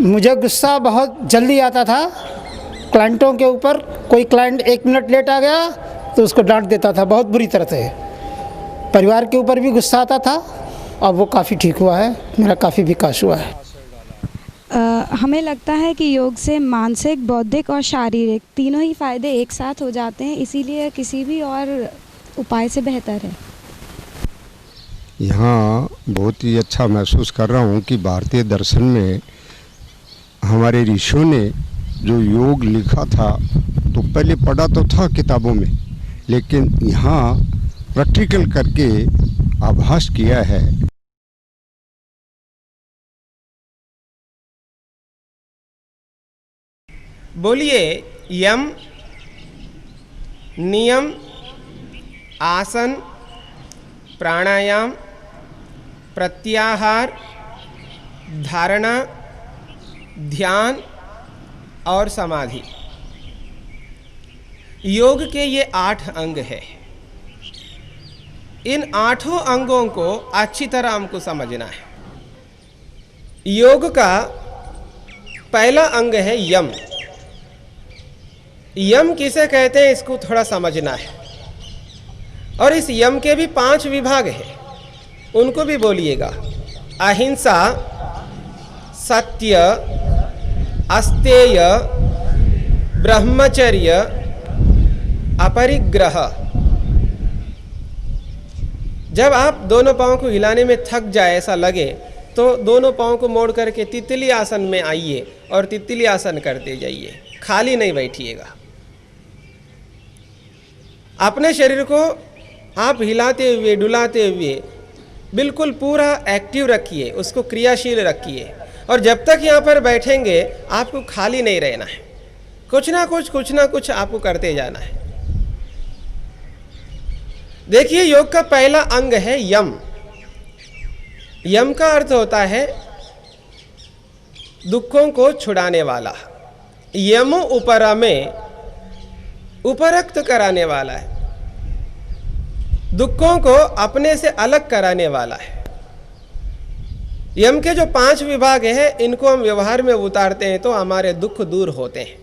मुझे गुस्सा बहुत जल्दी आता था क्लाइंटों के ऊपर। कोई क्लाइंट 1 मिनट लेट आ गया तो उसको डांट देता था बहुत बुरी तरह से। परिवार के ऊपर भी गुस्सा आता था। अब वो काफ़ी ठीक हुआ है, मेरा काफ़ी विकास हुआ है। हमें लगता है कि योग से मानसिक, बौद्धिक और शारीरिक तीनों ही फायदे एक साथ हो जाते हैं, इसीलिए किसी भी और उपाय से बेहतर है। यहाँ बहुत ही अच्छा महसूस कर रहा हूँ कि भारतीय दर्शन में हमारे ऋषियों ने जो योग लिखा था तो पहले पढ़ा तो था किताबों में, लेकिन यहाँ प्रैक्टिकल करके आभास किया है। बोलिए, यम, नियम, आसन, प्राणायाम, प्रत्याहार, धारणा, ध्यान और समाधि, योग के ये 8 अंग है। इन 8 अंगों को अच्छी तरह हमको समझना है। योग का पहला अंग है यम। यम किसे कहते हैं इसको थोड़ा समझना है। और इस यम के भी 5 विभाग हैं, उनको भी बोलिएगा। अहिंसा, सत्य, अस्तेय, ब्रह्मचर्य, अपरिग्रह। जब आप दोनों पाँव को हिलाने में थक जाए, ऐसा लगे, तो दोनों पाँव को मोड़ करके तितली आसन में आइए और तितली आसन करते जाइए, खाली नहीं बैठिएगा। अपने शरीर को आप हिलाते हुए, डुलाते हुए बिल्कुल पूरा एक्टिव रखिए, उसको क्रियाशील रखिए। और जब तक यहाँ पर बैठेंगे आपको खाली नहीं रहना है, कुछ ना कुछ आपको करते जाना है। देखिए, योग का पहला अंग है यम। यम का अर्थ होता है दुखों को छुड़ाने वाला। यम उपरमे, उपरक्त कराने वाला है, दुखों को अपने से अलग कराने वाला है। यम के जो 5 विभाग हैं, इनको हम व्यवहार में उतारते हैं तो हमारे दुख दूर होते हैं।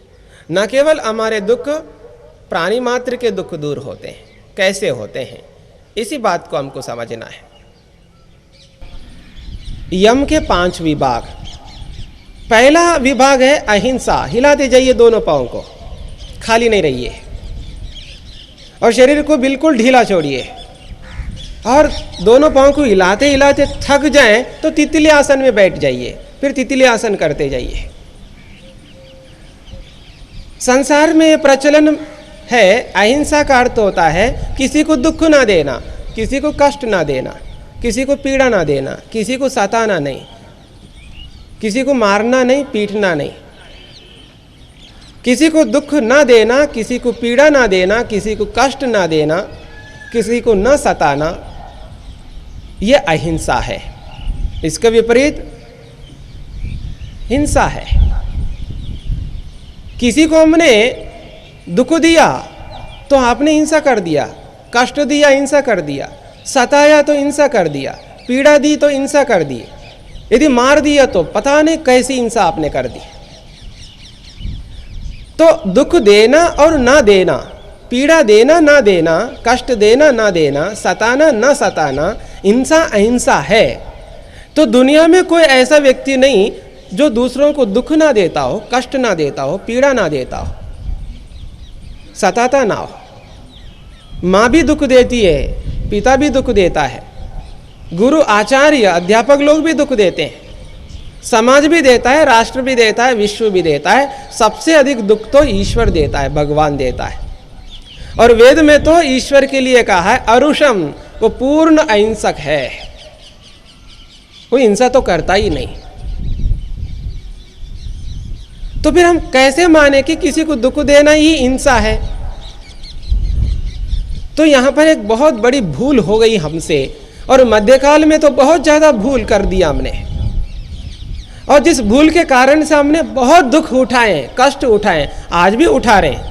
न केवल हमारे दुख, प्राणी मात्र के दुख दूर होते हैं। कैसे होते हैं, इसी बात को हमको समझना है। यम के 5 विभाग। पहला विभाग है अहिंसा। हिलाते जाइए दोनों पाँव को, खाली नहीं रहिए, और शरीर को बिल्कुल ढीला छोड़िए। और दोनों पाँव को हिलाते हिलाते थक जाएं तो तितली आसन में बैठ जाइए, फिर तितली आसन करते जाइए। संसार में प्रचलन है, अहिंसा का अर्थ होता है किसी को दुख ना देना, किसी को कष्ट ना देना, किसी को पीड़ा ना देना, किसी को सताना नहीं, किसी को मारना नहीं, पीटना नहीं, किसी को दुख ना देना, किसी को पीड़ा ना देना, किसी को कष्ट ना देना, किसी को न सताना, यह अहिंसा है। इसका विपरीत हिंसा है। किसी को हमने दुख दिया तो आपने हिंसा कर दिया, कष्ट दिया हिंसा कर दिया, सताया तो हिंसा कर दिया, पीड़ा दी तो हिंसा कर दी, यदि मार दिया तो पता नहीं कैसी हिंसा आपने कर दी। तो दुख देना और ना देना, पीड़ा देना ना देना, कष्ट देना ना देना, सताना ना सताना, हिंसा अहिंसा है। तो दुनिया में कोई ऐसा व्यक्ति नहीं जो दूसरों को दुख ना देता हो, कष्ट ना देता हो, पीड़ा ना देता हो, सताता ना हो। माँ भी दुख देती है, पिता भी दुख देता है, गुरु आचार्य अध्यापक लोग भी दुख देते हैं, समाज भी देता है, राष्ट्र भी देता है, विश्व भी देता है। सबसे अधिक दुख तो ईश्वर देता है, भगवान देता है। और वेद में तो ईश्वर के लिए कहा है अरुषम, वो पूर्ण अहिंसक है, वो हिंसा तो करता ही नहीं। तो फिर हम कैसे माने कि किसी को दुख देना ही हिंसा है? तो यहां पर एक बहुत बड़ी भूल हो गई हमसे, और मध्यकाल में तो बहुत ज्यादा भूल कर दिया हमने। और जिस भूल के कारण से हमने बहुत दुख उठाए, कष्ट उठाए, आज भी उठा रहे हैं,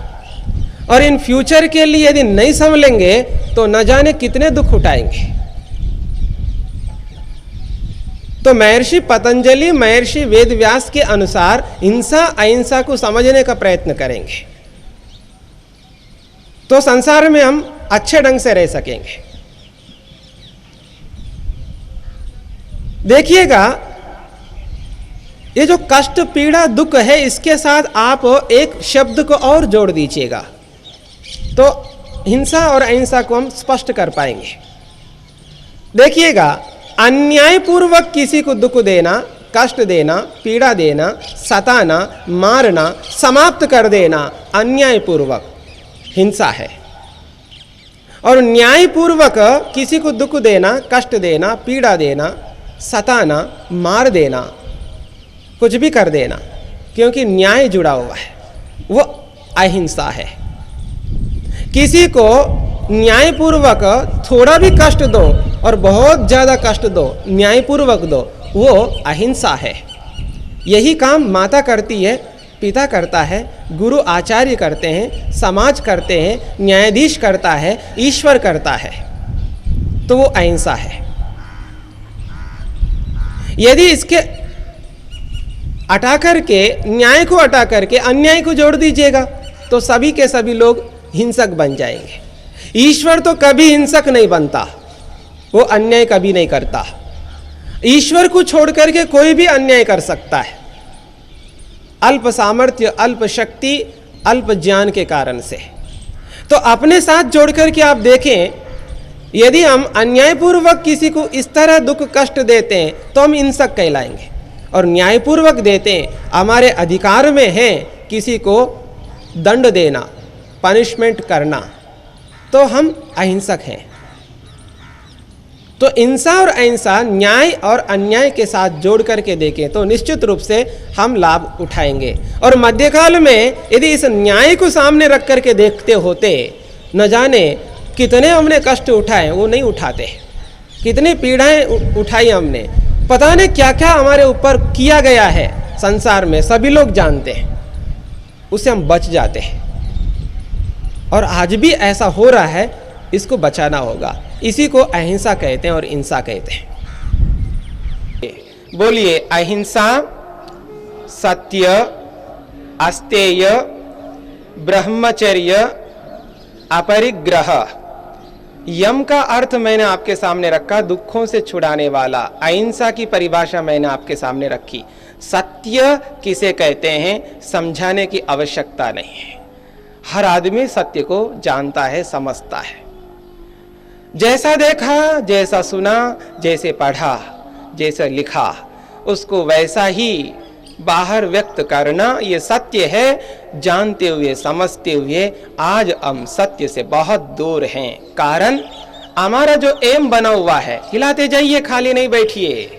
और इन फ्यूचर के लिए यदि नहीं संभलेंगे तो न जाने कितने दुख उठाएंगे। तो महर्षि पतंजलि, महर्षि वेदव्यास के अनुसार हिंसा अहिंसा को समझने का प्रयत्न करेंगे तो संसार में हम अच्छे ढंग से रह सकेंगे। देखिएगा, ये जो कष्ट पीड़ा दुख है, इसके साथ आप एक शब्द को और जोड़ दीजिएगा तो हिंसा और अहिंसा को हम स्पष्ट कर पाएंगे। देखिएगा, अन्यायपूर्वक किसी को दुख देना, कष्ट देना, पीड़ा देना, सताना, मारना, समाप्त कर देना अन्यायपूर्वक हिंसा है। और न्यायपूर्वक किसी को दुख देना, कष्ट देना, पीड़ा देना, सताना, मार देना, कुछ भी कर देना, क्योंकि न्याय जुड़ा हुआ है, वो अहिंसा है। किसी को न्यायपूर्वक थोड़ा भी कष्ट दो और बहुत ज़्यादा कष्ट दो, न्यायपूर्वक दो, वो अहिंसा है। यही काम माता करती है, पिता करता है, गुरु आचार्य करते हैं, समाज करते हैं, न्यायाधीश करता है, ईश्वर करता है, तो वो अहिंसा है। यदि इसके हटा करके, न्याय को हटा करके अन्याय को जोड़ दीजिएगा तो सभी के सभी लोग हिंसक बन जाएंगे। ईश्वर तो कभी हिंसक नहीं बनता, वो अन्याय कभी नहीं करता। ईश्वर को छोड़ करके कोई भी अन्याय कर सकता है, अल्प सामर्थ्य, अल्प शक्ति, अल्प ज्ञान के कारण से। तो अपने साथ जोड़ करके आप देखें, यदि हम अन्यायपूर्वक किसी को इस तरह दुख कष्ट देते हैं तो हम हिंसक कहलाएंगे, और न्यायपूर्वक देते हैं, हमारे अधिकार में है किसी को दंड देना, पनिशमेंट करना, तो हम अहिंसक हैं। तो हिंसा और अहिंसा, न्याय और अन्याय के साथ जोड़ करके देखें तो निश्चित रूप से हम लाभ उठाएंगे। और मध्यकाल में यदि इस न्याय को सामने रख करके देखते होते, न जाने कितने हमने कष्ट उठाए, वो नहीं उठाते। कितनी पीड़ाएं उठाई हमने, पता नहीं क्या क्या हमारे ऊपर किया गया है संसार में, सभी लोग जानते हैं, उससे हम बच जाते हैं। और आज भी ऐसा हो रहा है, इसको बचाना होगा। इसी को अहिंसा कहते हैं और हिंसा कहते हैं। बोलिए, अहिंसा, सत्य, अस्तेय, ब्रह्मचर्य, अपरिग्रह। यम का अर्थ मैंने आपके सामने रखा, दुखों से छुड़ाने वाला। अहिंसा की परिभाषा मैंने आपके सामने रखी। सत्य किसे कहते हैं, समझाने की आवश्यकता नहीं है, हर आदमी सत्य को जानता है, समझता है। जैसा देखा, जैसा सुना, जैसे पढ़ा, जैसा लिखा, उसको वैसा ही बाहर व्यक्त करना, ये सत्य है। जानते हुए, समझते हुए आज हम सत्य से बहुत दूर हैं। कारण हमारा जो एम बना हुआ है, हिलाते जाइए, खाली नहीं बैठिए।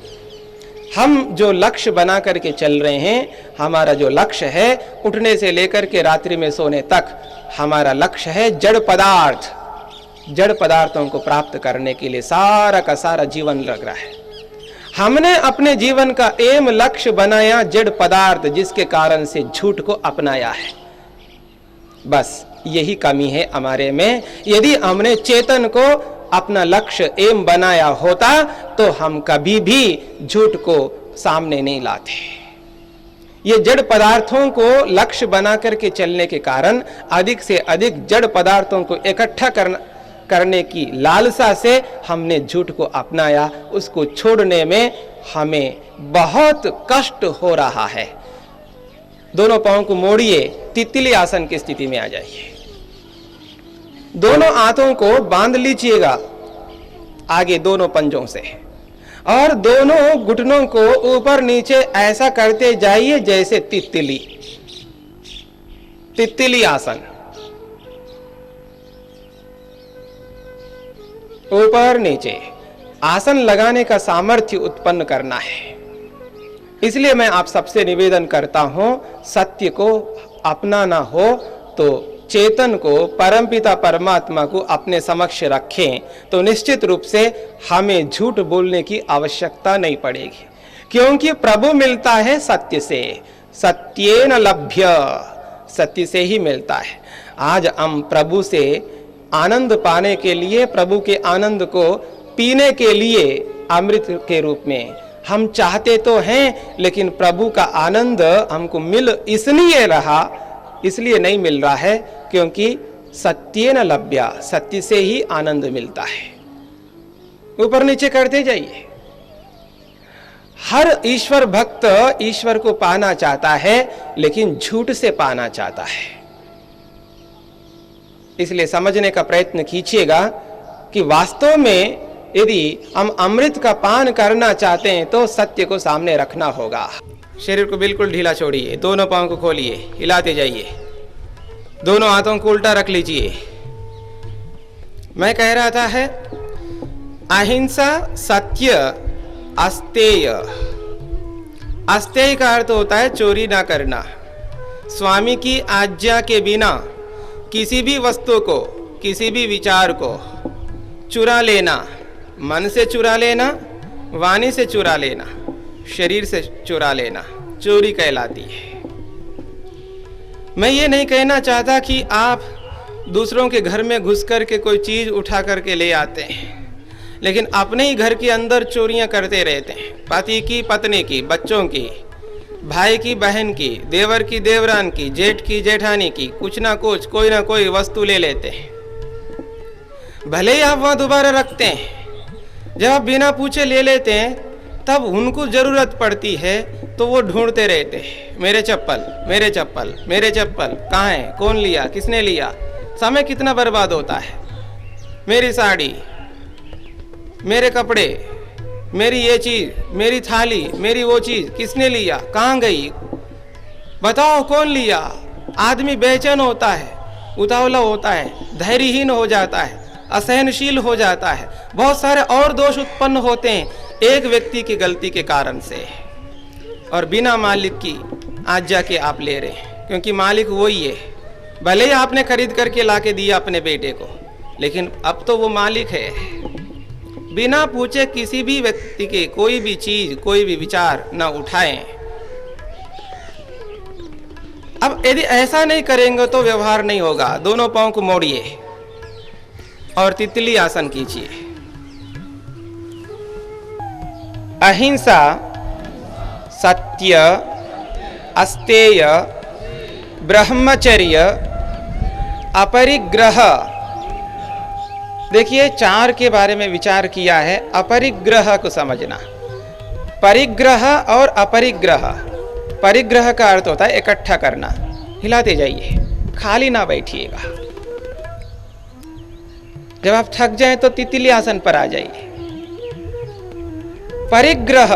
हम जो लक्ष्य बना करके चल रहे हैं, हमारा जो लक्ष्य है, उठने से लेकर के रात्रि में सोने तक हमारा लक्ष्य है जड़ पदार्थ। जड़ पदार्थों को प्राप्त करने के लिए सारा का सारा जीवन लग रहा है। हमने अपने जीवन का एम, लक्ष्य बनाया जड़ पदार्थ, जिसके कारण से झूठ को अपनाया है। बस यही कमी है हमारे में। यदि हमने चेतन को अपना लक्ष्य एम बनाया होता तो हम कभी भी झूठ को सामने नहीं लाते। ये जड़ पदार्थों को लक्ष्य बना करके चलने के कारण अधिक से अधिक जड़ पदार्थों को इकट्ठा करने की लालसा से हमने झूठ को अपनाया। उसको छोड़ने में हमें बहुत कष्ट हो रहा है। दोनों पांवों को मोड़िए, तितली आसन की स्थिति में आ जाइए। दोनों हाथों को बांध लीजिएगा आगे दोनों पंजों से, और दोनों घुटनों को ऊपर नीचे ऐसा करते जाइए जैसे तितली। तितली आसन, ऊपर नीचे आसन लगाने का सामर्थ्य उत्पन्न करना है। इसलिए मैं आप सबसे निवेदन करता हूं, सत्य को अपनाना हो तो चेतन को, परमपिता परमात्मा को अपने समक्ष रखें, तो निश्चित रूप से हमें झूठ बोलने की आवश्यकता नहीं पड़ेगी, क्योंकि प्रभु मिलता है सत्य से। सत्येन लभ्य, सत्य से ही मिलता है। आज हम प्रभु से आनंद पाने के लिए, प्रभु के आनंद को पीने के लिए अमृत के रूप में हम चाहते तो हैं, लेकिन प्रभु का आनंद हमको मिल इसलिए रहा, इसलिए नहीं मिल रहा है क्योंकि सत्येन लभ्य, सत्य से ही आनंद मिलता है। ऊपर नीचे करते जाइए। हर ईश्वर भक्त ईश्वर को पाना चाहता है, लेकिन झूठ से पाना चाहता है। इसलिए समझने का प्रयत्न कीजिएगा कि वास्तव में यदि हम अमृत का पान करना चाहते हैं तो सत्य को सामने रखना होगा। शरीर को बिल्कुल ढीला छोड़िए, दोनों पांव को खोलिए, हिलाते जाइए, दोनों हाथों को उल्टा रख लीजिए। मैं कह रहा था है अहिंसा, सत्य, अस्तेय। अस्तेय का अर्थ होता है चोरी ना करना। स्वामी की आज्ञा के बिना किसी भी वस्तु को, किसी भी विचार को चुरा लेना, मन से चुरा लेना, वाणी से चुरा लेना, शरीर से चुरा लेना, चोरी कहलाती है। मैं ये नहीं कहना चाहता कि आप दूसरों के घर में घुस करके कोई चीज़ उठा करके ले आते हैं, लेकिन अपने ही घर के अंदर चोरियां करते रहते हैं। पति की, पत्नी की, बच्चों की, भाई की, बहन की, देवर की, देवरान की, जेठ की, जेठानी की, कुछ ना कुछ, कोई ना कोई वस्तु ले लेते हैं। भले ही आप वहाँ दोबारा रखते हैं, जब आप बिना पूछे ले लेते हैं तब उनको जरूरत पड़ती है तो वो ढूंढते रहते हैं, मेरे चप्पल, मेरे चप्पल, मेरे चप्पल कहाँ है, कौन लिया, किसने लिया। समय कितना बर्बाद होता है। मेरी साड़ी, मेरे कपड़े, मेरी ये चीज, मेरी थाली, मेरी वो चीज किसने लिया, कहाँ गई, बताओ कौन लिया। आदमी बेचैन होता है, उतावला होता है, धैर्यहीन हो जाता है, असहनशील हो जाता है। बहुत सारे और दोष उत्पन्न होते हैं एक व्यक्ति की गलती के कारण से, और बिना मालिक की आज्ञा के आप ले रहे हैं, क्योंकि मालिक वही है। भले ही आपने खरीद करके लाके दिया अपने बेटे को, लेकिन अब तो वो मालिक है। बिना पूछे किसी भी व्यक्ति के कोई भी चीज, कोई भी विचार न उठाएं। अब यदि ऐसा नहीं करेंगे तो व्यवहार नहीं होगा। दोनों पांव को मोड़िए और तितली आसन कीजिए। अहिंसा, सत्य, अस्तेय, ब्रह्मचर्य, अपरिग्रह। देखिए 4 के बारे में विचार किया है। अपरिग्रह को समझना, परिग्रह और अपरिग्रह। परिग्रह का अर्थ होता है इकट्ठा करना। हिलाते जाइए, खाली ना बैठिएगा। जब आप थक जाएं तो तितली आसन पर आ जाइए। परिग्रह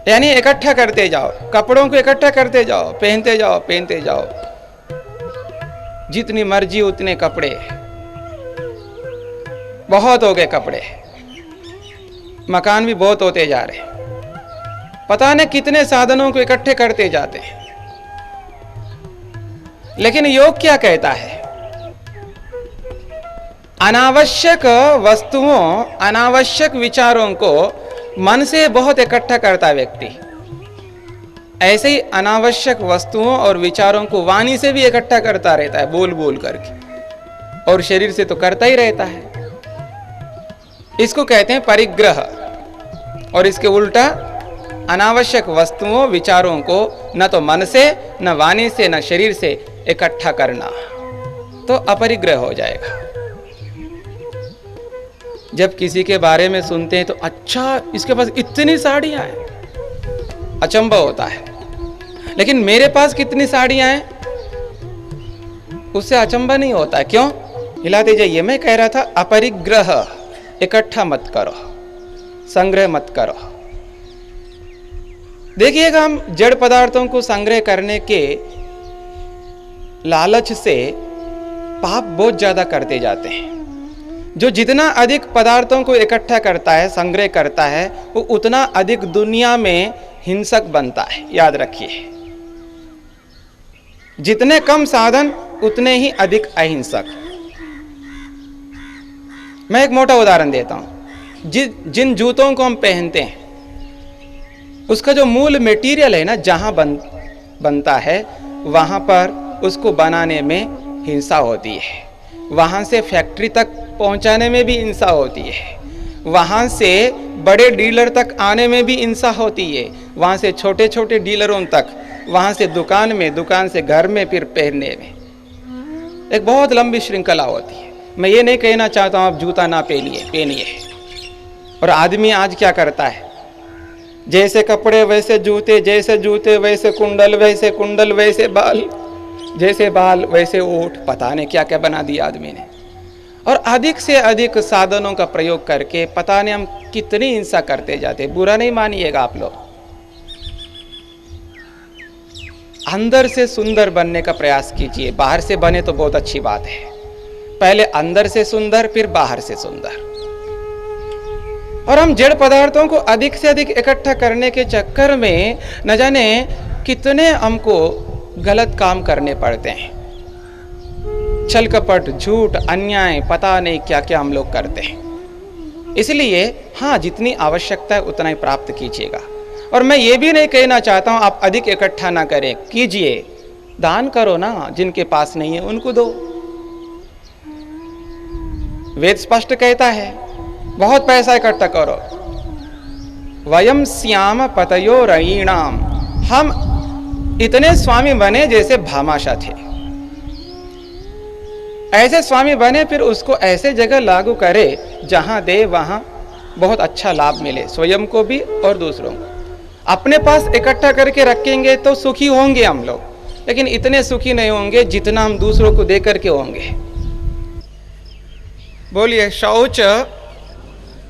यानी इकट्ठा करते जाओ, कपड़ों को इकट्ठा करते जाओ, पहनते जाओ, पहनते जाओ। जितनी मर्जी उतने कपड़े, बहुत हो गए कपड़े। मकान भी बहुत होते जा रहे, पता नहीं कितने साधनों को इकट्ठे करते जाते हैं। लेकिन योग क्या कहता है? अनावश्यक वस्तुओं, अनावश्यक विचारों को मन से बहुत इकट्ठा करता व्यक्ति, ऐसे ही अनावश्यक वस्तुओं और विचारों को वाणी से भी इकट्ठा करता रहता है, बोल बोल करके, और शरीर से तो करता ही रहता है। इसको कहते हैं परिग्रह। और इसके उल्टा अनावश्यक वस्तुओं, विचारों को न तो मन से, न वाणी से, न शरीर से इकट्ठा करना, तो अपरिग्रह हो जाएगा। जब किसी के बारे में सुनते हैं तो अच्छा, इसके पास इतनी साड़ियां हैं, अचंभा होता है। लेकिन मेरे पास कितनी साड़ियां हैं, उससे अचंभा नहीं होता। क्यों? हिलाते जाइए। मैं कह रहा था अपरिग्रह, इकट्ठा मत करो, संग्रह मत करो। देखिएगा, हम जड़ पदार्थों को संग्रह करने के लालच से पाप बहुत ज्यादा करते जाते हैं। जो जितना अधिक पदार्थों को इकट्ठा करता है, संग्रह करता है, वो उतना अधिक दुनिया में हिंसक बनता है। याद रखिए, जितने कम साधन उतने ही अधिक अहिंसक। मैं एक मोटा उदाहरण देता हूं। जिन जूतों को हम पहनते हैं, उसका जो मूल मटेरियल है ना, जहां बनता है, वहां पर उसको बनाने में हिंसा होती है। वहां से फैक्ट्री तक पहुंचाने में भी हिंसा होती है। वहां से बड़े डीलर तक आने में भी हिंसा होती है। वहां से छोटे छोटे डीलरों तक, वहां से दुकान में, दुकान से घर में, फिर पहनने में एक बहुत लंबी श्रृंखला होती है। मैं ये नहीं कहना चाहता हूं आप जूता ना पहनिए। और आदमी आज क्या करता है? जैसे कपड़े वैसे जूते, जैसे जूते वैसे कुंडल, वैसे कुंडल वैसे बाल, जैसे बाल वैसे ऊँट। पता नहीं क्या क्या बना दिया आदमी ने। और अधिक से अधिक साधनों का प्रयोग करके पता नहीं हम कितनी हिंसा करते जाते। बुरा नहीं मानिएगा आप लोग। अंदर से सुंदर बनने का प्रयास कीजिए। बाहर से बने तो बहुत अच्छी बात है। पहले अंदर से सुंदर, फिर बाहर से सुंदर। और हम जड़ पदार्थों को अधिक से अधिक इकट्ठा करने के चक्कर में न जाने कितने हमको गलत काम करने पड़ते हैं। छल कपट, झूठ, अन्याय, पता नहीं क्या क्या हम लोग करते हैं। इसलिए हाँ, जितनी आवश्यकता है उतना ही प्राप्त कीजिएगा। और मैं ये भी नहीं कहना चाहता हूं आप अधिक इकट्ठा ना करें, कीजिए, दान करो ना, जिनके पास नहीं है उनको दो। वेद स्पष्ट कहता है बहुत पैसा इकट्ठा करो। वयम श्याम पतयो रयीणाम, हम इतने स्वामी बने जैसे भामाशाह थे। ऐसे स्वामी बने, फिर उसको ऐसे जगह लागू करे जहां दे वहां बहुत अच्छा लाभ मिले, स्वयं को भी और दूसरों को। अपने पास इकट्ठा करके रखेंगे तो सुखी होंगे हम लोग, लेकिन इतने सुखी नहीं होंगे जितना हम दूसरों को दे करके होंगे। बोलिए, शौच,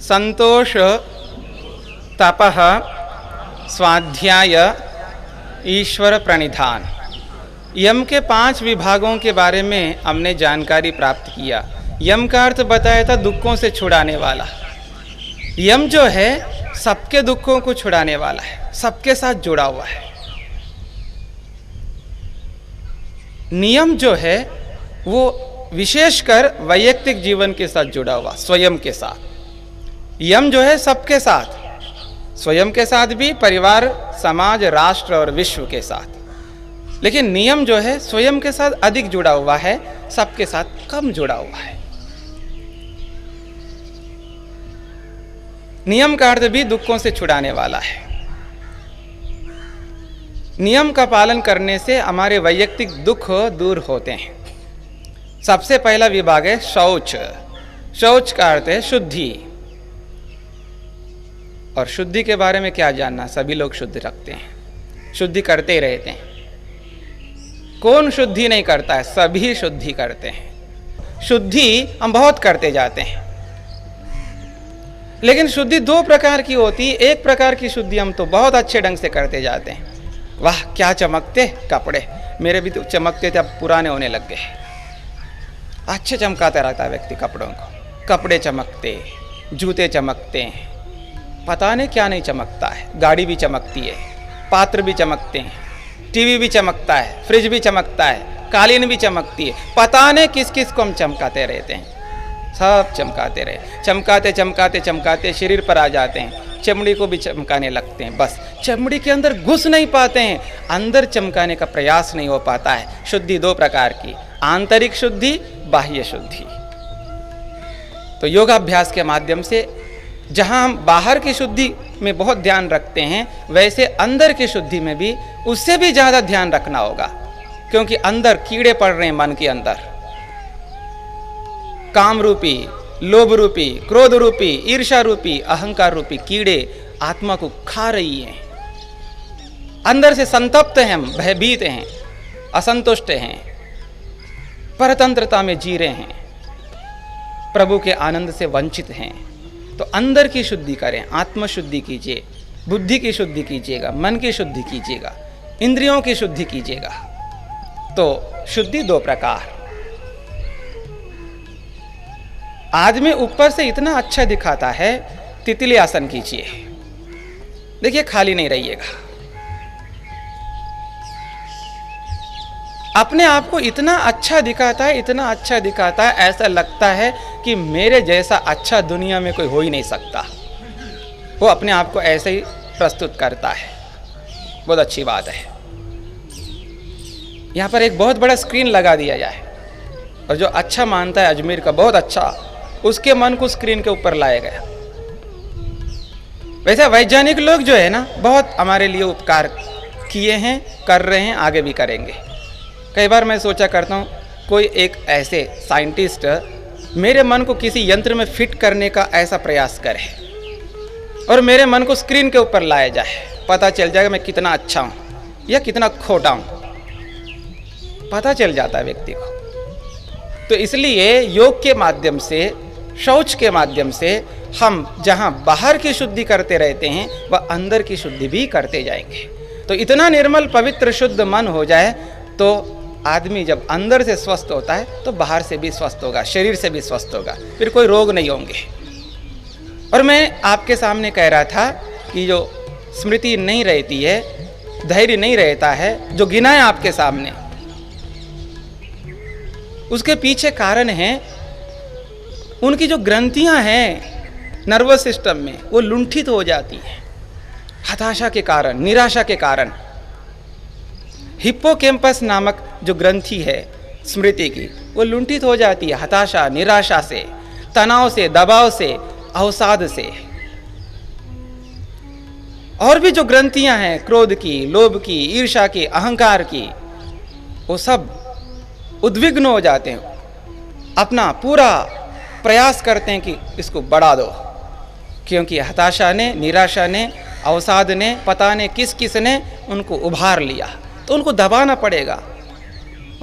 संतोष, तपः, स्वाध्याय, ईश्वर प्रणिधान, यम के 5 विभागों के बारे में हमने जानकारी प्राप्त किया। यम का अर्थ बताया था दुखों से छुड़ाने वाला। यम जो है सबके दुखों को छुड़ाने वाला है, सबके साथ जुड़ा हुआ है। नियम जो है वो विशेषकर वैयक्तिक जीवन के साथ जुड़ा हुआ, स्वयं के साथ। यम जो है सबके साथ, स्वयं के साथ भी, परिवार, समाज, राष्ट्र और विश्व के साथ। लेकिन नियम जो है स्वयं के साथ अधिक जुड़ा हुआ है, सबके साथ कम जुड़ा हुआ है। नियम का अर्थ भी दुखों से छुड़ाने वाला है। नियम का पालन करने से हमारे वैयक्तिक दुख दूर होते हैं। सबसे पहला विभाग है शौच। शौच का अर्थ है शुद्धि। और शुद्धि के बारे में क्या जानना, सभी लोग शुद्ध रखते हैं, शुद्धि करते ही रहते हैं। कौन शुद्धि नहीं करता है? सभी शुद्धि करते हैं। शुद्धि हम बहुत करते जाते हैं, लेकिन शुद्धि दो प्रकार की होती है। एक प्रकार की शुद्धि हम तो बहुत अच्छे ढंग से करते जाते हैं, वाह क्या चमकते कपड़े, मेरे भी तो चमकते थे, अब पुराने होने लग गए। अच्छे चमकाता रहता है व्यक्ति कपड़ों को, कपड़े चमकते, जूते चमकते हैं, पता नहीं क्या नहीं चमकता है। गाड़ी भी चमकती है, पात्र भी चमकते हैं, टीवी भी चमकता है, फ्रिज भी चमकता है, कालीन भी चमकती है, पता नहीं किस किस को हम चमकाते रहते हैं। सब चमकाते रहे, चमकाते चमकाते चमकाते शरीर पर आ जाते हैं, चमड़ी को भी चमकाने लगते हैं। बस चमड़ी के अंदर घुस नहीं पाते हैं, अंदर चमकाने का प्रयास नहीं हो पाता है। शुद्धि दो प्रकार की, आंतरिक शुद्धि, बाह्य शुद्धि। तो योगाभ्यास के माध्यम से जहां हम बाहर की शुद्धि में बहुत ध्यान रखते हैं, वैसे अंदर की शुद्धि में भी उससे भी ज़्यादा ध्यान रखना होगा, क्योंकि अंदर कीड़े पड़ रहे हैं। मन के अंदर काम रूपी, लोभ रूपी, क्रोध रूपी, ईर्ष्या रूपी, अहंकार रूपी कीड़े आत्मा को खा रही हैं। अंदर से संतप्त हैं, भयभीत हैं, असंतुष्ट हैं, परतंत्रता में जी रहे हैं, प्रभु के आनंद से वंचित हैं। तो अंदर की शुद्धि करें, आत्म शुद्धि कीजिए, बुद्धि की शुद्धि कीजिएगा, मन की शुद्धि कीजिएगा, इंद्रियों की शुद्धि कीजिएगा। तो शुद्धि दो प्रकार। आदमी ऊपर से इतना अच्छा दिखाता है, तितली आसन कीजिए, देखिए खाली नहीं रहिएगा। अपने आप को इतना अच्छा दिखाता है, इतना अच्छा दिखाता है, ऐसा लगता है कि मेरे जैसा अच्छा दुनिया में कोई हो ही नहीं सकता। वो अपने आप को ऐसे ही प्रस्तुत करता है। बहुत अच्छी बात है। यहाँ पर एक बहुत बड़ा स्क्रीन लगा दिया जाए, और जो अच्छा मानता है अजमेर का बहुत अच्छा, उसके मन को स्क्रीन के ऊपर लाया गया। वैसे वैज्ञानिक लोग जो है ना, बहुत हमारे लिए उपकार किए हैं, कर रहे हैं, आगे भी करेंगे। कई बार मैं सोचा करता हूँ, कोई एक ऐसे साइंटिस्ट मेरे मन को किसी यंत्र में फिट करने का ऐसा प्रयास करे और मेरे मन को स्क्रीन के ऊपर लाया जाए, पता चल जाएगा मैं कितना अच्छा हूँ या कितना खोटा हूँ, पता चल जाता है व्यक्ति को। तो इसलिए योग के माध्यम से, शौच के माध्यम से हम जहाँ बाहर की शुद्धि करते रहते हैं, वह अंदर की शुद्धि भी करते जाएंगे। तो इतना निर्मल पवित्र शुद्ध मन हो जाए तो आदमी जब अंदर से स्वस्थ होता है तो बाहर से भी स्वस्थ होगा, शरीर से भी स्वस्थ होगा, फिर कोई रोग नहीं होंगे। और मैं आपके सामने कह रहा था कि जो स्मृति नहीं रहती है, धैर्य नहीं रहता है, जो गिना है आपके सामने, उसके पीछे कारण है उनकी जो ग्रंथियां हैं नर्वस सिस्टम में, वो लुंठित हो जाती हैं हताशा के कारण, निराशा के कारण। हिप्पोकैम्पस नामक जो ग्रंथि है स्मृति की, वो लुंठित हो जाती है हताशा, निराशा से, तनाव से, दबाव से, अवसाद से। और भी जो ग्रंथियां हैं क्रोध की, लोभ की, ईर्ष्या की, अहंकार की, वो सब उद्विग्न हो जाते हैं, अपना पूरा प्रयास करते हैं कि इसको बढ़ा दो, क्योंकि हताशा ने, निराशा ने, अवसाद ने, पता ने किस किस ने उनको उभार लिया। तो उनको दबाना पड़ेगा,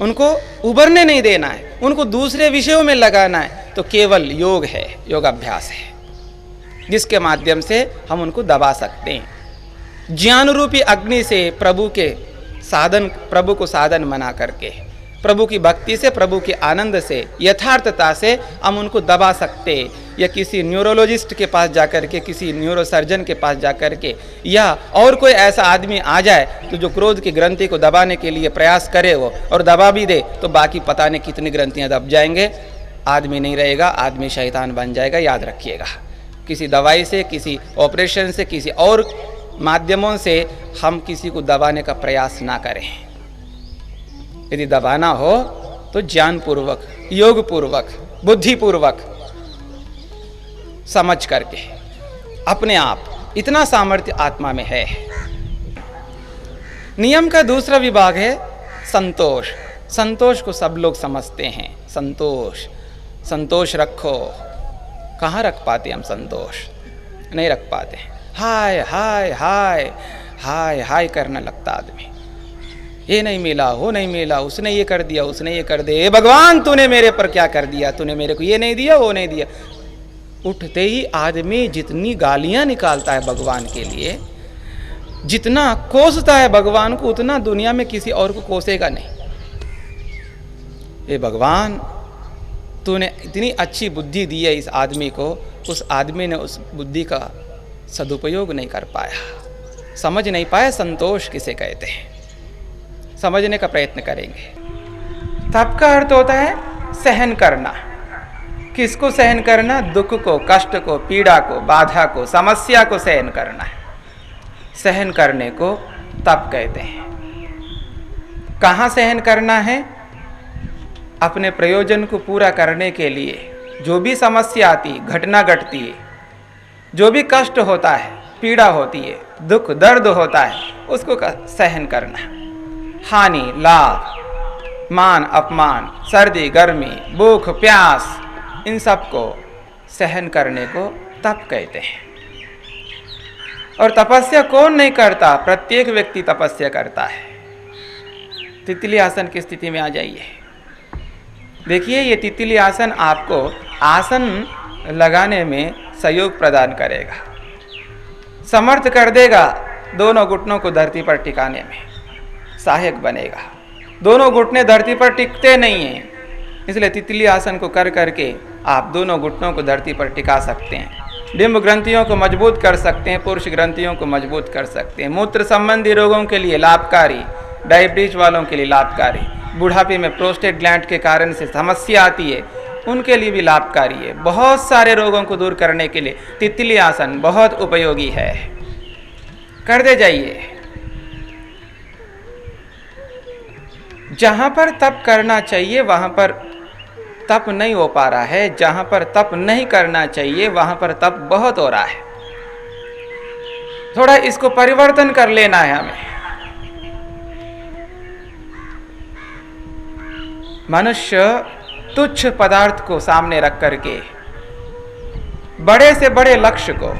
उनको उभरने नहीं देना है, उनको दूसरे विषयों में लगाना है। तो केवल योग है, योगाभ्यास है, जिसके माध्यम से हम उनको दबा सकते हैं। ज्ञान रूपी अग्नि से प्रभु के साधन, प्रभु को साधन बना करके, प्रभु की भक्ति से, प्रभु के आनंद से, यथार्थता से हम उनको दबा सकते, या किसी न्यूरोलॉजिस्ट के पास जाकर के, किसी न्यूरोसर्जन के पास जाकर के, या और कोई ऐसा आदमी आ जाए तो जो क्रोध की ग्रंथि को दबाने के लिए प्रयास करे वो, और दबा भी दे, तो बाकी पता नहीं कितनी ग्रंथियां दब जाएंगे, आदमी नहीं रहेगा, आदमी शैतान बन जाएगा। याद रखिएगा, किसी दवाई से, किसी ऑपरेशन से, किसी और माध्यमों से हम किसी को दबाने का प्रयास ना करें। यदि दबाना हो तो ज्ञानपूर्वक, योगपूर्वक, बुद्धिपूर्वक, समझ करके, अपने आप। इतना सामर्थ्य आत्मा में है। नियम का दूसरा विभाग है संतोष। संतोष को सब लोग समझते हैं। संतोष, संतोष रखो। कहाँ रख पाते हम संतोष? नहीं रख पाते। हाय हाय हाय हाय हाय करने लगता आदमी। ये नहीं मिला, वो नहीं मिला, उसने ये कर दिया, उसने ये कर दिया, भगवान तूने मेरे पर क्या कर दिया, तूने मेरे को ये नहीं दिया, वो नहीं दिया। उठते ही आदमी जितनी गालियां निकालता है भगवान के लिए, जितना कोसता है भगवान को, उतना दुनिया में किसी और को कोसेगा नहीं। ये भगवान तूने इतनी अच्छी बुद्धि दी है इस आदमी को, उस आदमी ने उस बुद्धि का सदुपयोग नहीं कर पाया, समझ नहीं पाया संतोष किसे कहते हैं। समझने का प्रयत्न करेंगे। तप का अर्थ होता है सहन करना। किसको सहन करना? दुख को, कष्ट को, पीड़ा को, बाधा को, समस्या को सहन करना है। सहन करने को तप कहते हैं। कहाँ सहन करना है? अपने प्रयोजन को पूरा करने के लिए जो भी समस्या आती, घटना घटती है, जो भी कष्ट होता है, पीड़ा होती है, दुख दर्द होता है, उसको सहन करना। हानि, लाभ, मान अपमान, सर्दी गर्मी, भूख प्यास, इन सब को सहन करने को तप कहते हैं। और तपस्या कौन नहीं करता? प्रत्येक व्यक्ति तपस्या करता है। तितली आसन की स्थिति में आ जाइए। देखिए, ये तितली आसन आपको आसन लगाने में सहयोग प्रदान करेगा, समर्थ कर देगा। दोनों घुटनों को धरती पर टिकाने में सहायक बनेगा। दोनों घुटने धरती पर टिकते नहीं हैं, इसलिए तितली आसन को कर करके आप दोनों घुटनों को धरती पर टिका सकते हैं। डिंब ग्रंथियों को मजबूत कर सकते हैं, पुरुष ग्रंथियों को मजबूत कर सकते हैं। मूत्र संबंधी रोगों के लिए लाभकारी, डायबिटीज वालों के लिए लाभकारी, बुढ़ापे में प्रोस्टेट ग्लैंड के कारण से समस्या आती है, उनके लिए भी लाभकारी है। बहुत सारे रोगों को दूर करने के लिए तितली आसन बहुत उपयोगी है। करते जाइए। जहां पर तप करना चाहिए वहां पर तप नहीं हो पा रहा है, जहां पर तप नहीं करना चाहिए वहां पर तप बहुत हो रहा है। थोड़ा इसको परिवर्तन कर लेना है हमें। मनुष्य तुच्छ पदार्थ को सामने रख करके बड़े से बड़े लक्ष्य को,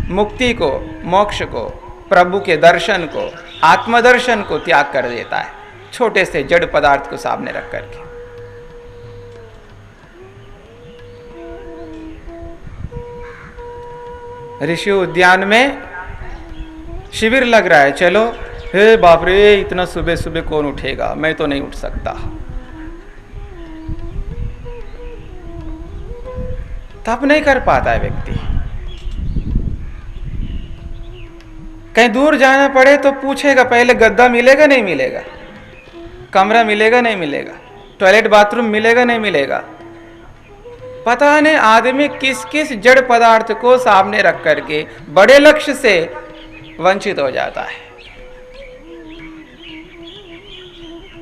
मुक्ति को, मोक्ष को, प्रभु के दर्शन को, आत्मदर्शन को त्याग कर देता है, छोटे से जड़ पदार्थ को सामने रख करके। ऋषि उद्यान में शिविर लग रहा है, चलो। हे बाप रे, इतना सुबह सुबह कौन उठेगा, मैं तो नहीं उठ सकता। तप नहीं कर पाता है व्यक्ति। कहीं दूर जाना पड़े तो पूछेगा पहले गद्दा मिलेगा नहीं मिलेगा, कमरा मिलेगा नहीं मिलेगा, टॉयलेट बाथरूम मिलेगा नहीं मिलेगा। पता नहीं आदमी किस किस जड़ पदार्थ को सामने रख करके बड़े लक्ष्य से वंचित हो जाता है।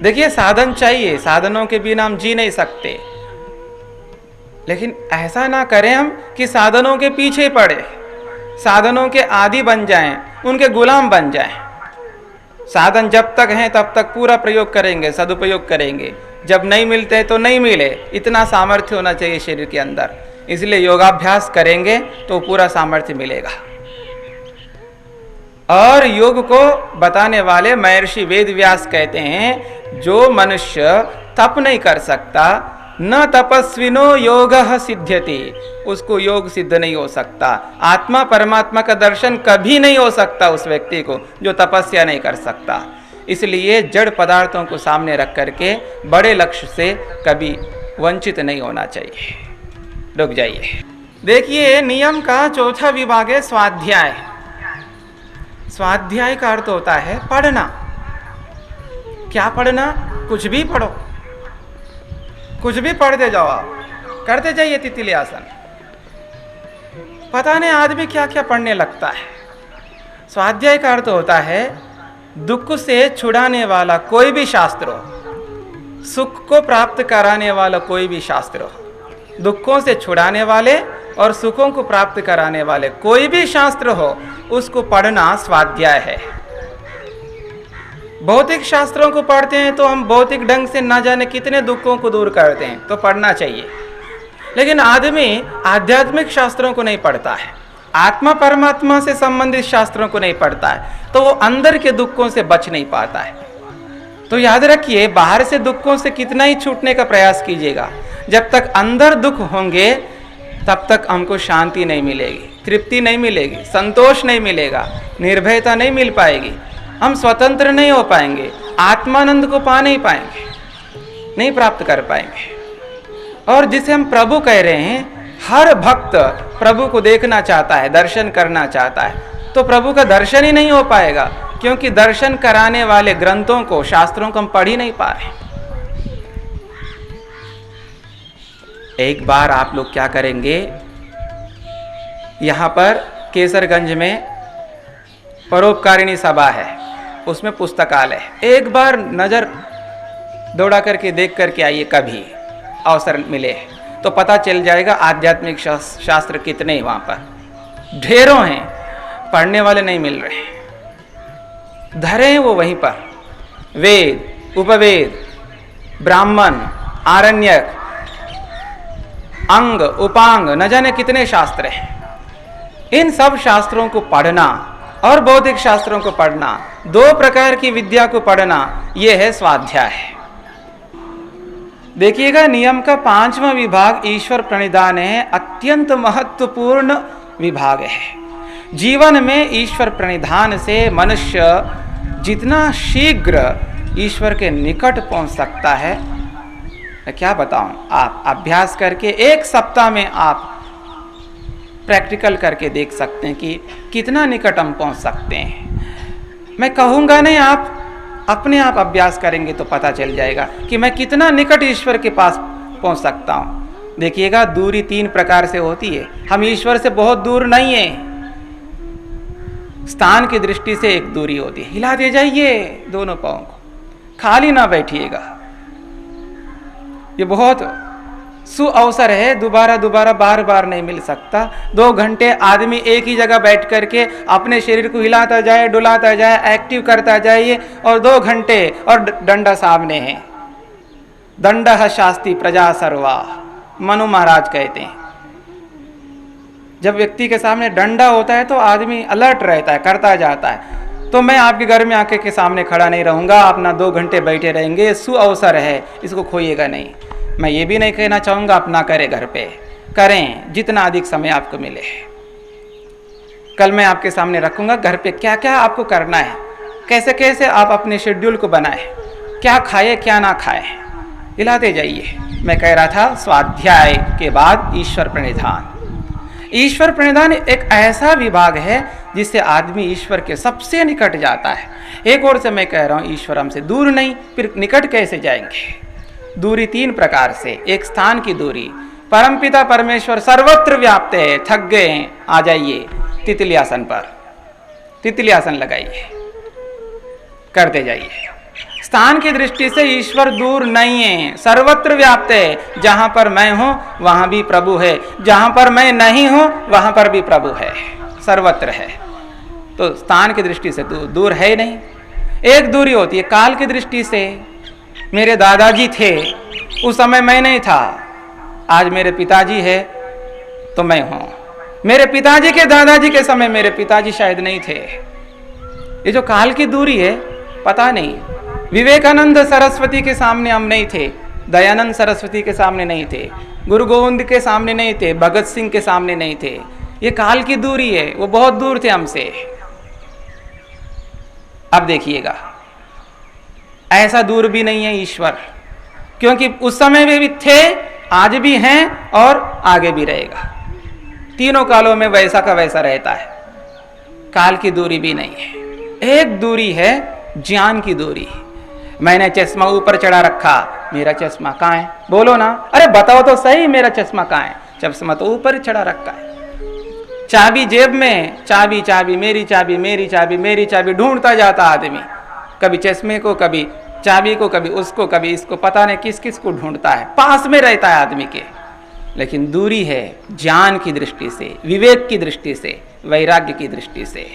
देखिए, साधन चाहिए, साधनों के बिना हम जी नहीं सकते, लेकिन ऐसा ना करें हम कि साधनों के पीछे पड़े, साधनों के आदी बन जाएं, उनके गुलाम बन जाएं। साधन जब तक हैं तब तक पूरा प्रयोग करेंगे, सदुपयोग करेंगे। जब नहीं मिलते तो नहीं मिले, इतना सामर्थ्य होना चाहिए शरीर के अंदर। इसलिए योगाभ्यास करेंगे तो पूरा सामर्थ्य मिलेगा। और योग को बताने वाले महर्षि वेद व्यास कहते हैं, जो मनुष्य तप नहीं कर सकता, न तपस्विनो योगः सिद्ध्यति, उसको योग सिद्ध नहीं हो सकता। आत्मा परमात्मा का दर्शन कभी नहीं हो सकता उस व्यक्ति को जो तपस्या नहीं कर सकता। इसलिए जड़ पदार्थों को सामने रख करके बड़े लक्ष्य से कभी वंचित नहीं होना चाहिए। रुक जाइए। देखिए, नियम का चौथा विभाग है स्वाध्याय। स्वाध्याय का अर्थ होता है पढ़ना। क्या पढ़ना? कुछ भी पढ़ो, कुछ भी पढ़ते जाओ, आप करते जाइए तितली आसन। पता नहीं आदमी क्या क्या पढ़ने लगता है। स्वाध्याय का अर्थ होता है दुख से छुड़ाने वाला कोई भी शास्त्र हो, सुख को प्राप्त कराने वाला कोई भी शास्त्र हो, दुखों से छुड़ाने वाले और सुखों को प्राप्त कराने वाले कोई भी शास्त्र हो, उसको पढ़ना स्वाध्याय है। भौतिक शास्त्रों को पढ़ते हैं तो हम भौतिक ढंग से ना जाने कितने दुखों को दूर करते हैं, तो पढ़ना चाहिए। लेकिन आदमी आध्यात्मिक शास्त्रों को नहीं पढ़ता है, आत्मा परमात्मा से संबंधित शास्त्रों को नहीं पढ़ता है, तो वो अंदर के दुखों से बच नहीं पाता है। तो याद रखिए, बाहर से दुखों से कितना ही छूटने का प्रयास कीजिएगा, जब तक अंदर दुख होंगे तब तक हमको शांति नहीं मिलेगी, तृप्ति नहीं मिलेगी, संतोष नहीं मिलेगा, निर्भयता नहीं मिल पाएगी, हम स्वतंत्र नहीं हो पाएंगे, आत्मानंद को पा नहीं पाएंगे, नहीं प्राप्त कर पाएंगे। और जिसे हम प्रभु कह रहे हैं, हर भक्त प्रभु को देखना चाहता है, दर्शन करना चाहता है, तो प्रभु का दर्शन ही नहीं हो पाएगा, क्योंकि दर्शन कराने वाले ग्रंथों को, शास्त्रों को हम पढ़ ही नहीं पा रहे। एक बार आप लोग क्या करेंगे, यहाँ पर केसरगंज में परोपकारिणी सभा है, उसमें पुस्तकालय, एक बार नजर दौड़ा करके देख करके आइए, कभी अवसर मिले तो पता चल जाएगा आध्यात्मिक शास्त्र कितने हैं वहाँ पर, ढेरों हैं, पढ़ने वाले नहीं मिल रहे, धरे हैं वो वहीं पर, वेद, उपवेद, ब्राह्मण, आरण्यक, अंग, उपांग, न जाने कितने शास्त्र हैं। इन सब शास्त्रों को पढ़ना और बौद्धिक शास्त्रों को पढ़ना, दो प्रकार की विद्या को पढ़ना, यह है स्वाध्याय। देखिएगा, नियम का 5वां विभाग ईश्वर प्रणिधान है, अत्यंत महत्वपूर्ण विभाग है। जीवन में ईश्वर प्रणिधान से मनुष्य जितना शीघ्र ईश्वर के निकट पहुंच सकता है, मैं क्या बताऊं, आप अभ्यास करके 1 सप्ताह में आप प्रैक्टिकल करके देख सकते हैं कि कितना निकट हम पहुंच सकते हैं। मैं कहूँगा नहीं, आप अपने आप अभ्यास करेंगे तो पता चल जाएगा कि मैं कितना निकट ईश्वर के पास पहुंच सकता हूं। देखिएगा, दूरी 3 प्रकार से होती है, हम ईश्वर से बहुत दूर नहीं है। स्थान की दृष्टि से एक दूरी होती है, हिला दे जाइए दोनों पांव को, खाली ना बैठिएगा, ये बहुत सुअवसर है, दोबारा बार बार नहीं मिल सकता। 2 घंटे आदमी एक ही जगह बैठ करके अपने शरीर को हिलाता जाए, डुलाता जाए, एक्टिव करता जाइए, और 2 घंटे और डंडा सामने है। दंडः शास्ति प्रजा सर्वा, मनु महाराज कहते हैं। जब व्यक्ति के सामने डंडा होता है तो आदमी अलर्ट रहता है, करता जाता है। तो मैं आपके घर में आके के सामने खड़ा नहीं रहूंगा, अपना 2 घंटे बैठे रहेंगे, सुअवसर है, इसको खोइएगा नहीं। मैं ये भी नहीं कहना चाहूँगा आप ना करें, घर पे करें, जितना अधिक समय आपको मिले। कल मैं आपके सामने रखूँगा घर पे क्या क्या आपको करना है, कैसे कैसे आप अपने शेड्यूल को बनाएं, क्या खाए क्या ना खाए, हिलाते जाइए। मैं कह रहा था, स्वाध्याय के बाद ईश्वर प्रणिधान। ईश्वर प्रणिधान एक ऐसा विभाग है जिससे आदमी ईश्वर के सबसे निकट जाता है। एक और से मैं कह रहा हूँ, ईश्वर हमसे दूर नहीं, फिर निकट कैसे जाएंगे। दूरी 3 प्रकार से, एक स्थान की दूरी, परमपिता परमेश्वर सर्वत्र व्याप्त है, थक गए हैं, आ जाइए तितली आसन पर, तितली आसन लगाइए, करते जाइए। स्थान की दृष्टि से ईश्वर दूर नहीं है, सर्वत्र व्याप्त है। जहां पर मैं हूं वहां भी प्रभु है, जहां पर मैं नहीं हूं वहां पर भी प्रभु है, सर्वत्र है। तो स्थान की दृष्टि से दूर है नहीं। एक दूरी होती है काल की दृष्टि से। मेरे दादाजी थे, उस समय मैं नहीं था, आज मेरे पिताजी है तो मैं हूं। मेरे पिताजी के दादाजी के समय मेरे पिताजी शायद नहीं थे। ये जो काल की दूरी है, पता नहीं। विवेकानंद सरस्वती के सामने हम नहीं थे, दयानंद सरस्वती के सामने नहीं थे, गुरु गोविंद के सामने नहीं थे, भगत सिंह के सामने नहीं थे। ये काल की दूरी है, वो बहुत दूर थे हमसे। अब देखिएगा, ऐसा दूर भी नहीं है ईश्वर, क्योंकि उस समय में भी थे, आज भी हैं और आगे भी रहेगा। तीनों कालों में वैसा का वैसा रहता है, काल की दूरी भी नहीं है। एक दूरी है ज्ञान की दूरी। मैंने चश्मा ऊपर चढ़ा रखा, मेरा चश्मा कहाँ है? बोलो ना, अरे बताओ तो सही, मेरा चश्मा कहाँ है? चश्मा तो ऊपर ही चढ़ा रखा है। चाबी जेब में, चाबी चाबी मेरी चाबी, मेरी चाबी मेरी चाबी ढूंढता जाता आदमी, कभी चश्मे को, कभी चाबी को, कभी उसको, कभी इसको, पता नहीं किस किस को ढूंढता है, पास में रहता है आदमी के। लेकिन दूरी है ज्ञान की दृष्टि से, विवेक की दृष्टि से, वैराग्य की दृष्टि से।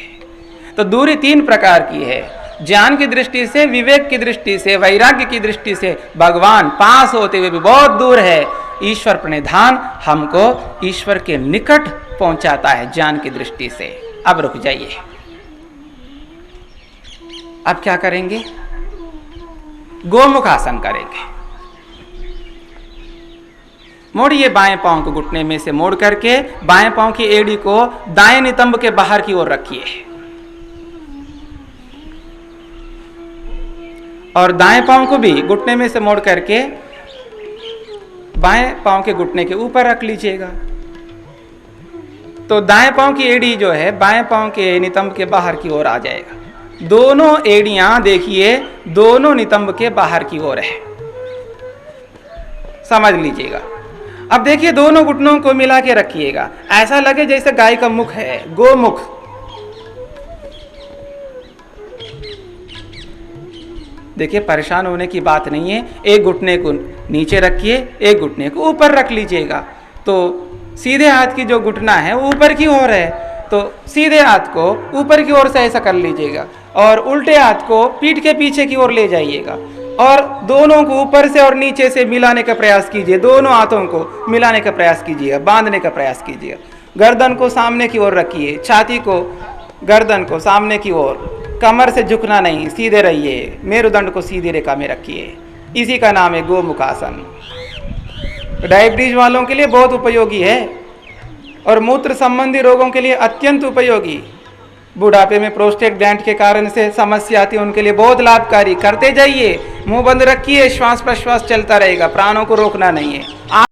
तो दूरी 3 प्रकार की है, ज्ञान की दृष्टि से, विवेक की दृष्टि से, वैराग्य की दृष्टि से भगवान पास होते हुए भी बहुत दूर है। ईश्वर प्रणिधान हमको ईश्वर के निकट पहुंचाता है ज्ञान की दृष्टि से। अब रुक जाइए, अब क्या करेंगे? गोमुख आसन करेंगे। मोड़िए बाएं पांव को घुटने में से मोड़ करके बाएं पांव की एड़ी को दाएं नितंब के बाहर की ओर रखिए और दाएं पांव को भी घुटने में से मोड़ करके बाएं पांव के घुटने के ऊपर रख लीजिएगा। तो दाएं पांव की एड़ी जो है बाएं पांव के नितंब के बाहर की ओर आ जाएगा। दोनों एड़ियां देखिए दोनों नितंब के बाहर की ओर है, समझ लीजिएगा। अब देखिए दोनों घुटनों को मिला के रखिएगा, ऐसा लगे जैसे गाय का मुख है, गोमुख। देखिए परेशान होने की बात नहीं है, एक घुटने को नीचे रखिए, एक घुटने को ऊपर रख लीजिएगा। तो सीधे हाथ की जो घुटना है वो ऊपर की ओर है, तो सीधे हाथ को ऊपर की ओर से ऐसा कर लीजिएगा और उल्टे हाथ को पीठ के पीछे की ओर ले जाइएगा और दोनों को ऊपर से और नीचे से मिलाने का प्रयास कीजिए। दोनों हाथों को मिलाने का प्रयास कीजिएगा, बांधने का प्रयास कीजिएगा। गर्दन को सामने की ओर रखिए, छाती को, गर्दन को सामने की ओर, कमर से झुकना नहीं, सीधे रहिए, मेरुदंड को सीधी रेखा में रखिए। इसी का नाम है गोमुखासन। डायबिटीज वालों के लिए बहुत उपयोगी है और मूत्र संबंधी रोगों के लिए अत्यंत उपयोगी। बुढ़ापे में प्रोस्टेट ग्लैंड के कारण से समस्या आती है, उनके लिए बहुत लाभकारी। करते जाइए, मुंह बंद रखिए, श्वास प्रश्वास चलता रहेगा, प्राणों को रोकना नहीं है।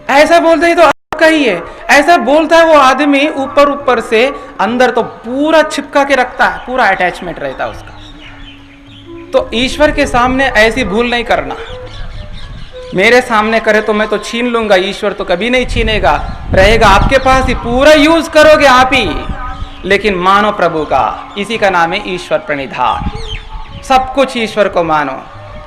ऐसा बोलते ही तो आपका ही है, ऐसा बोलता है वो आदमी ऊपर ऊपर से, अंदर तो पूरा चिपका के रखता है, पूरा अटैचमेंट रहता है उसका। तो ईश्वर के सामने ऐसी भूल नहीं करना। मेरे सामने करे तो मैं तो छीन लूंगा, ईश्वर तो कभी नहीं छीनेगा, रहेगा आपके पास ही, पूरा यूज करोगे आप ही, लेकिन मानो प्रभु का। इसी का नाम है ईश्वर प्रणिधान। सब कुछ ईश्वर को मानो,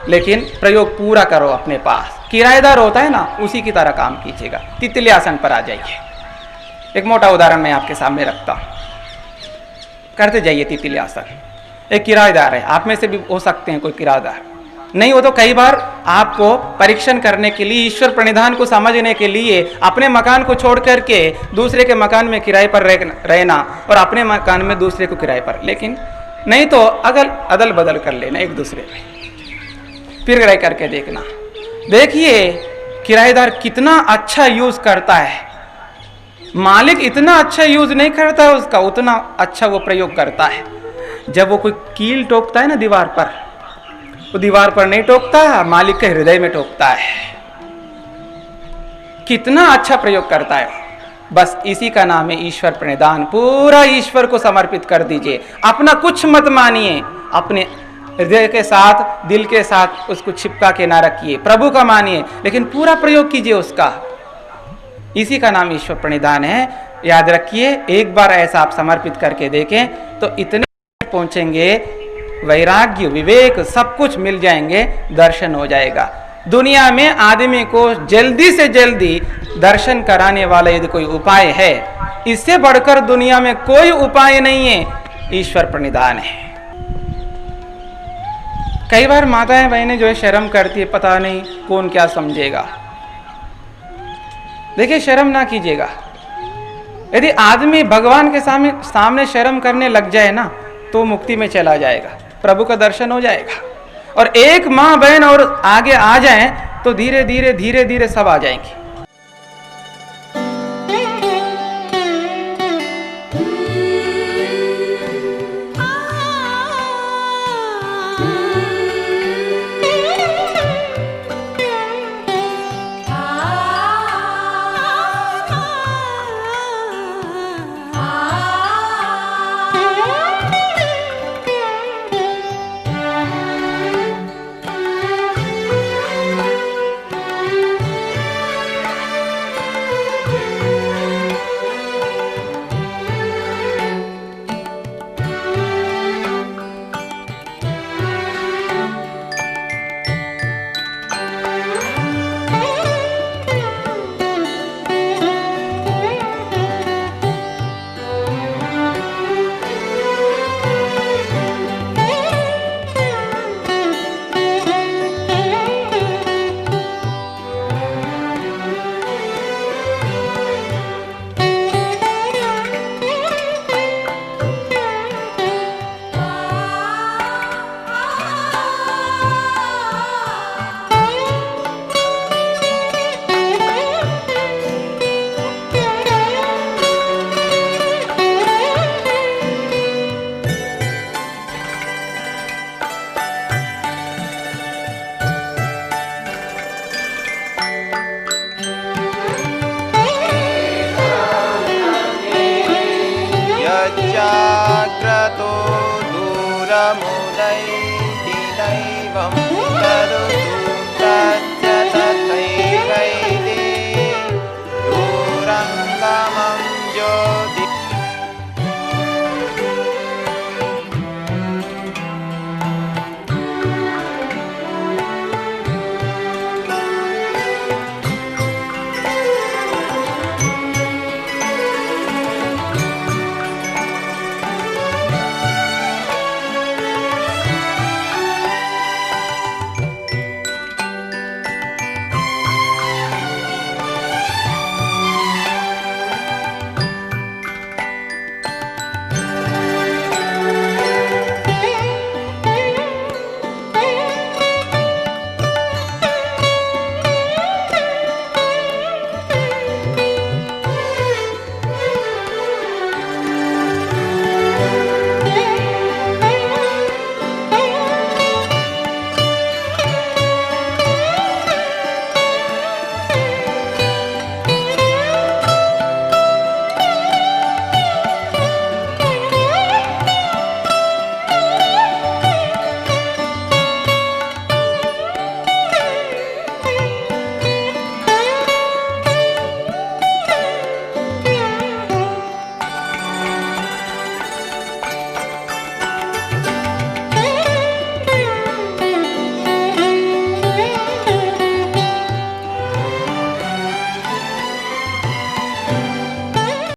लेकिन प्रयोग पूरा करो अपने पास। किराएदार होता है ना, उसी की तरह काम कीजिएगा। तितली आसन पर आ जाइए। एक मोटा उदाहरण मैं आपके सामने रखता हूं, करते जाइए तितली आसन। एक किराएदार है, आप में से भी हो सकते हैं कोई किराएदार, नहीं हो तो कई बार आपको परीक्षण करने के लिए, ईश्वर प्रणिधान को समझने के लिए अपने मकान को छोड़ करके दूसरे के मकान में किराए पर रहना और अपने मकान में दूसरे को किराए पर, लेकिन नहीं तो अदल बदल कर लेना एक दूसरे में, फिर किराए करके देखना। देखिए किराएदार कितना अच्छा यूज करता है, मालिक इतना अच्छा यूज नहीं करता है उसका, उतना अच्छा वो प्रयोग करता है। जब वो कोई कील ठोकता है ना दीवार पर, वो दीवार पर नहीं ठोकता है, मालिक के हृदय में ठोकता है। कितना अच्छा प्रयोग करता है। बस इसी का नाम है ईश्वर प्रणिधान। पूरा ईश्वर को समर्पित कर दीजिए, अपना कुछ मत मानिए, अपने हृदय के साथ, दिल के साथ उसको छिपका के ना रखिए, प्रभु का मानिए, लेकिन पूरा प्रयोग कीजिए उसका। इसी का नाम ईश्वर प्रणिधान है। याद रखिए, एक बार ऐसा आप समर्पित करके देखें तो इतने पहुंचेंगे, वैराग्य, विवेक सब कुछ मिल जाएंगे, दर्शन हो जाएगा। दुनिया में आदमी को जल्दी से जल्दी दर्शन कराने वाला यदि कोई उपाय है, इससे बढ़कर दुनिया में कोई उपाय नहीं है, ईश्वर प्रणिधान है। कई बार माताएं बहनें जो है शर्म करती है, पता नहीं कौन क्या समझेगा। देखिए शर्म ना कीजिएगा। यदि आदमी भगवान के सामने शर्म करने लग जाए ना, तो मुक्ति में चला जाएगा, प्रभु का दर्शन हो जाएगा। और एक माँ बहन और आगे आ जाए तो धीरे धीरे सब आ जाएंगे। जाग्रतो दूरमुदैति दैवम्